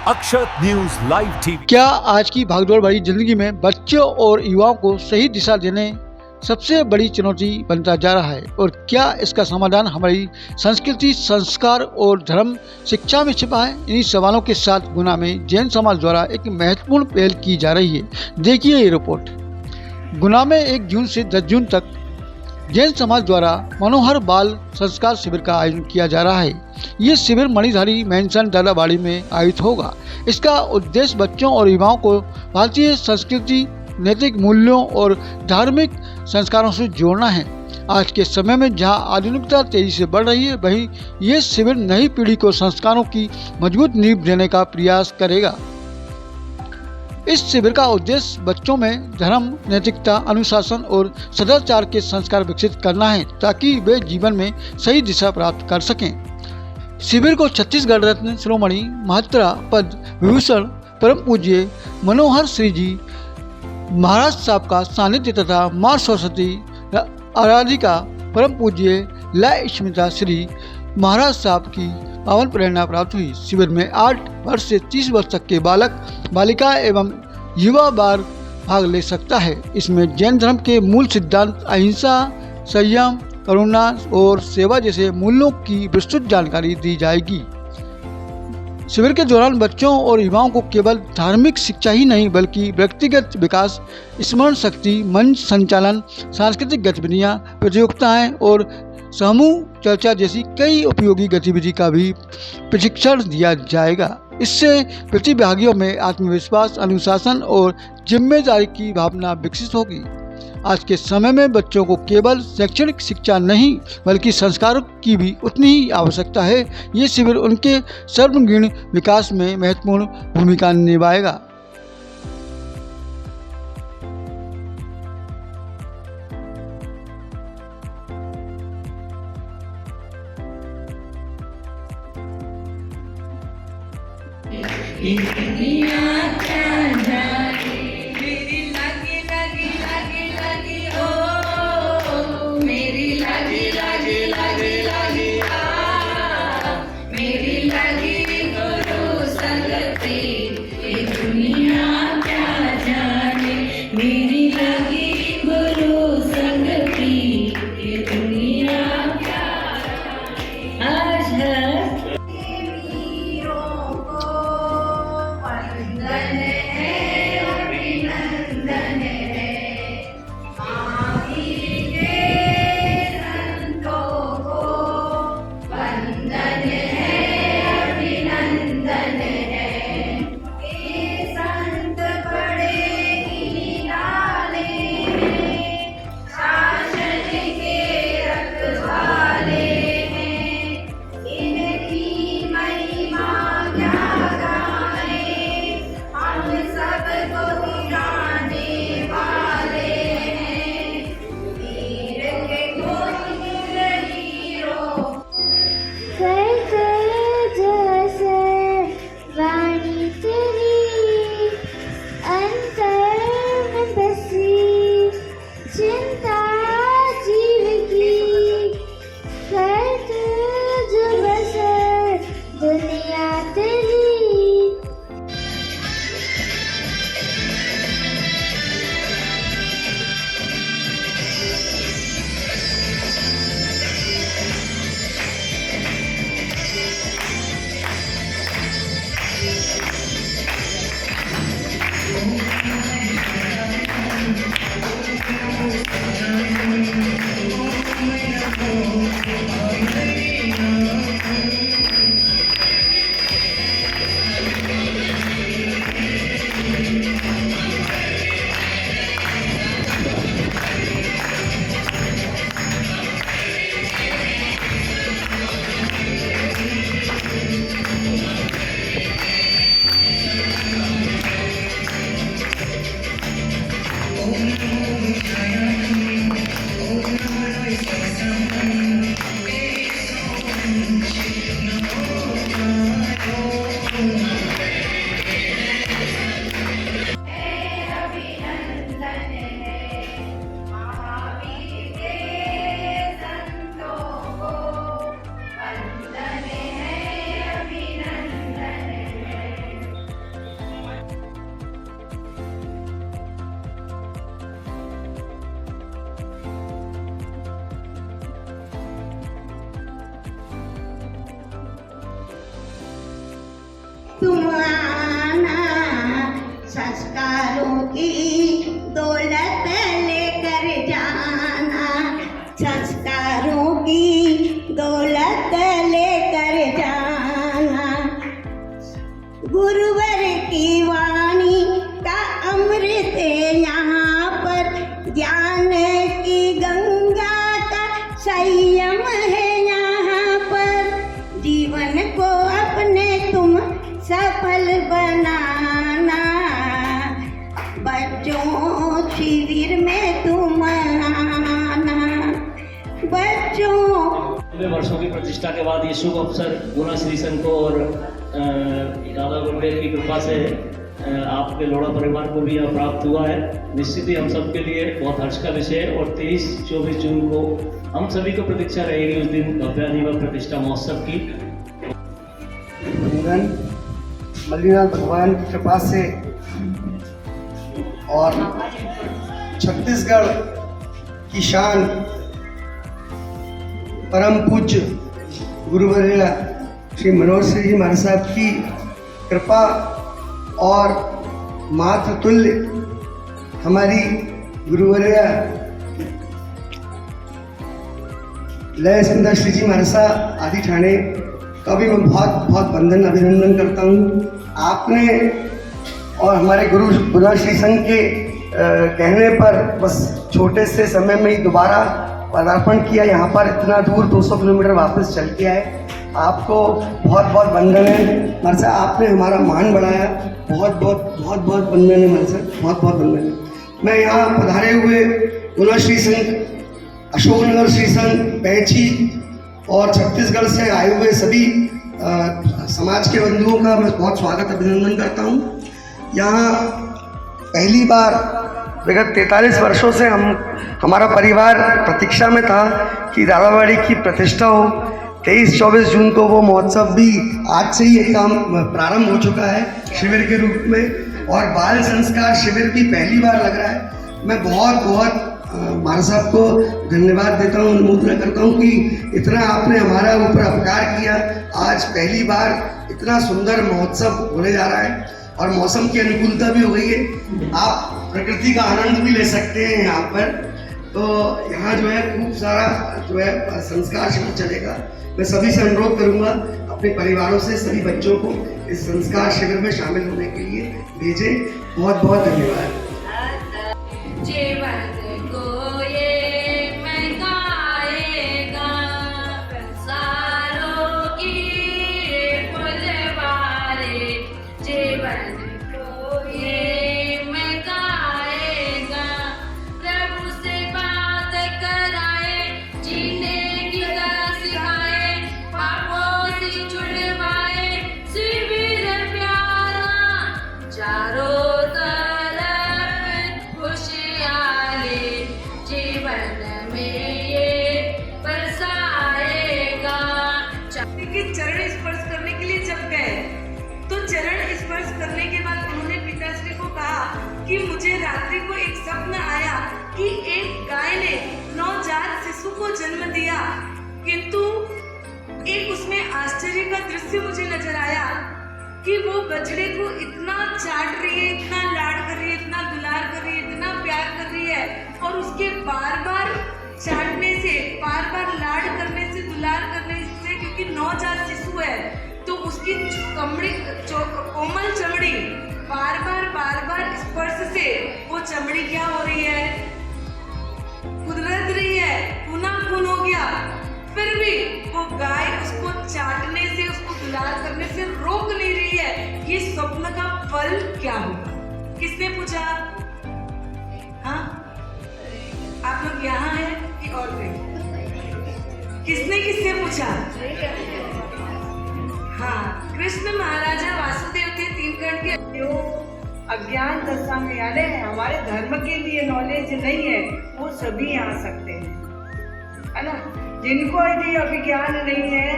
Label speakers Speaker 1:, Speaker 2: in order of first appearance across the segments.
Speaker 1: अक्षत news live TV.
Speaker 2: क्या आज की भागदौड़ भरी जिंदगी में बच्चों और युवाओं को सही दिशा देने सबसे बड़ी चुनौती बनता जा रहा है, और क्या इसका समाधान हमारी संस्कृति, संस्कार और धर्म शिक्षा में छिपा है? इन्हीं सवालों के साथ गुना में जैन समाज द्वारा एक महत्वपूर्ण पहल की जा रही है। देखिए ये रिपोर्ट। गुना में 1 जून से 10 जून तक जैन समाज द्वारा मनोहर बाल संस्कार शिविर का आयोजन किया जा रहा है। ये शिविर मणिधारी मैंसन दादाबाड़ी में आयोजित होगा। इसका उद्देश्य बच्चों और युवाओं को भारतीय संस्कृति, नैतिक मूल्यों और धार्मिक संस्कारों से जोड़ना है। आज के समय में जहां आधुनिकता तेजी से बढ़ रही है, वहीं ये शिविर नई पीढ़ी को संस्कारों की मजबूत नींव देने का प्रयास करेगा। इस शिविर का उद्देश्य बच्चों में धर्म, नैतिकता, अनुशासन और सदाचार के संस्कार विकसित करना है, ताकि वे जीवन में सही दिशा प्राप्त कर सकें। शिविर को छत्तीसगढ़ रत्न शिरोमणि महात्रा पद विभूषण परम पूज्य मनोहर श्री जी महाराज साहब का सानिध्य तथा मां सरस्वती आराधिका परम पूज्य लय स्मिता श्री महाराज साहब की पावन प्रेरणा प्राप्त हुई। शिविर में 8 वर्ष से 30 वर्ष तक के बालक, बालिका एवं युवा बार भाग ले सकता है। इसमें जैन धर्म के मूल सिद्धांत अहिंसा, संयम, करुणा और सेवा जैसे मूल्यों की विस्तृत जानकारी दी जाएगी। शिविर के दौरान बच्चों और युवाओं को केवल धार्मिक शिक्षा ही नहीं, बल्कि व्यक्तिगत विकास, स्मरण शक्ति, मंच संचालन, सांस्कृतिक गतिविधियां, प्रतियोगिताएं और समूह चर्चा जैसी कई उपयोगी गतिविधि का भी प्रशिक्षण दिया जाएगा। इससे प्रतिभागियों में आत्मविश्वास, अनुशासन और जिम्मेदारी की भावना विकसित होगी। आज के समय में बच्चों को केवल शैक्षणिक शिक्षा नहीं, बल्कि संस्कारों की भी उतनी ही आवश्यकता है। ये शिविर उनके सर्वांगीण विकास में महत्वपूर्ण भूमिका निभाएगा।
Speaker 3: तुम आना, संस्कारों की दौलत लेकर जाना, संस्कारों की दौलत लेकर जाना। गुरुवर की वाणी का अमृत यहाँ पर, ज्ञान की गंगा का संयम है यहाँ पर। जीवन को अपने तुम सफल बनाना, बच्चों शिविर में तुम आना, बच्चों।
Speaker 4: वर्षों की प्रतिष्ठा के बाद ये शुभ अवसर गुना श्री संघ को और दादा गुरुदेव की कृपा से आपके लोढ़ा परिवार को भी यह प्राप्त हुआ है। निश्चित ही हम सब के लिए बहुत हर्ष का विषय है और 23-24 जून को हम सभी को प्रतीक्षा रहेगी उस दिन भव्याधिवा प्रतिष्ठा महोत्सव की।
Speaker 5: मल्लीनाथ भगवान की कृपा से और छत्तीसगढ़ की शान परम पूज्य गुरुवर्य श्री मनोहर सिंह जी महाराज साहब की कृपा और मातृतुल्य हमारी गुरुवर्य लय सुंदर श्री जी महाराज साहब आदि ठाणे का भी मैं बहुत बहुत वंदन अभिनंदन करता हूँ। आपने और हमारे गुरु श्री संघ के कहने पर बस छोटे से समय में ही दोबारा पदार्पण किया यहाँ पर, इतना दूर 200 किलोमीटर वापस चल के आए। आपको बहुत बहुत वंदन है हमारे साहब, आपने हमारा मान बढ़ाया। बहुत बहुत वंदन है हमारे साहब, बहुत बहुत वंदन है। मैं यहाँ पधारे हुए गुना श्री संघ, अशोकनगर श्री संघ, पैंची और छत्तीसगढ़ से आए हुए सभी समाज के बंधुओं का मैं बहुत स्वागत अभिनंदन करता हूँ। यहाँ पहली बार विगत 43 वर्षों से हमारा परिवार प्रतीक्षा में था कि दादावाड़ी की प्रतिष्ठा हो। 23-24 जून को वो महोत्सव भी आज से ही एक काम प्रारंभ हो चुका है शिविर के रूप में, और बाल संस्कार शिविर भी पहली बार लग रहा है। मैं बहुत महाराज साहब को धन्यवाद देता हूँ, अनुमोदना करता हूँ कि इतना आपने हमारा ऊपर उपकार किया। आज पहली बार इतना सुंदर महोत्सव होने जा रहा है और मौसम की अनुकूलता भी हो गई है। आप प्रकृति का आनंद भी ले सकते हैं यहाँ पर। तो यहाँ जो है खूब सारा जो है संस्कार शिविर चलेगा। मैं सभी से अनुरोध करूँगा अपने परिवारों से सभी बच्चों को इस संस्कार शिविर में शामिल होने के लिए भेजें। बहुत बहुत धन्यवाद।
Speaker 6: जीवन को ये मैं गाएगा, सारों की फुलवारे। जीवन को ये मैं गाएगा, प्रभु से बात कराए, जीने की तरह सिखाए, पापों से छुड़वाए, शिविर प्यारा चारों
Speaker 7: चरण स्पर्श करने के लिए जब गए तो चरण स्पर्श करने के बाद उन्होंने पिताश्री को कहा कि मुझे रात्रि को एक स्वप्न आया कि एक गाय ने नवजात शिशु को जन्म दिया, किंतु एक उसमें आश्चर्य का दृश्य मुझे नजर आया कि वो बछड़े को इतना चाट रही है, इतना लाड कर रही है, इतना दुलार कर रही है, इतना प्यार कर रही है, और उसके बार बार चाटने से, बार बार लाड करने से, दुलार करने से, क्योंकि नवजात शिशु है तो उसकी कोमल चमड़ी बार बार स्पर्श से वो चमड़ी क्या हो रही है, कुदरत रही है, खून हो गया। फिर भी वो गाय उसको चाटने से, उसको दुलार करने से रोक नहीं रही है। ये स्वप्न का फल क्या होगा? किसने पूछा? हाँ, आप लोग यहाँ हैं कि और कहीं? किसने पूछा? हाँ, कृष्ण महाराजा वासुदेव थे 3 खंड के। जो अज्ञान दशा में यानी हमारे धर्म के लिए नॉलेज नहीं है वो सभी आ सकते हैं, है ना। जिनको यदि अभिज्ञान नहीं है,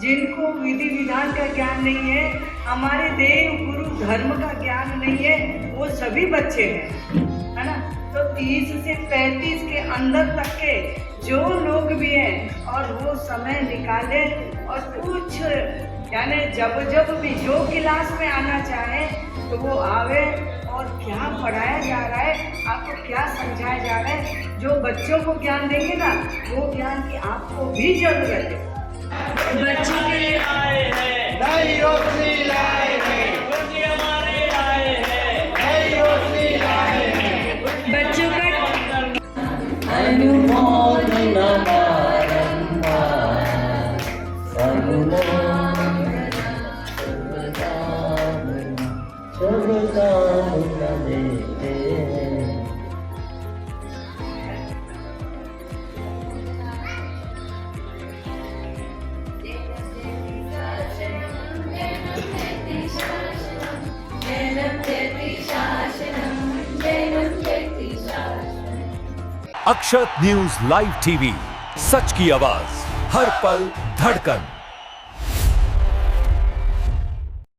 Speaker 7: जिनको विधि विधान का ज्ञान नहीं है, हमारे देव गुरु धर्म का ज्ञान नहीं है, वो सभी बच्चे हैं, है ना। तो 30 से 35 के अंदर तक के जो लोग भी हैं और वो समय निकाले और कुछ यानी जब जब भी जो क्लास में आना चाहे तो वो आवे और क्या पढ़ाया जा रहा है, आपको क्या समझाया जा रहा है, जो बच्चों को ज्ञान देंगे ना वो ज्ञान की आपको भी जरूरत है। बच्चों के लिए आए हैं, नई रोशनी लाए हैं, बच्चे हमारे आए हैं, नई रोशनी लाए हैं। बच्चों का
Speaker 1: अक्षत न्यूज लाइव टीवी, सच की आवाज, हर पल धड़कन।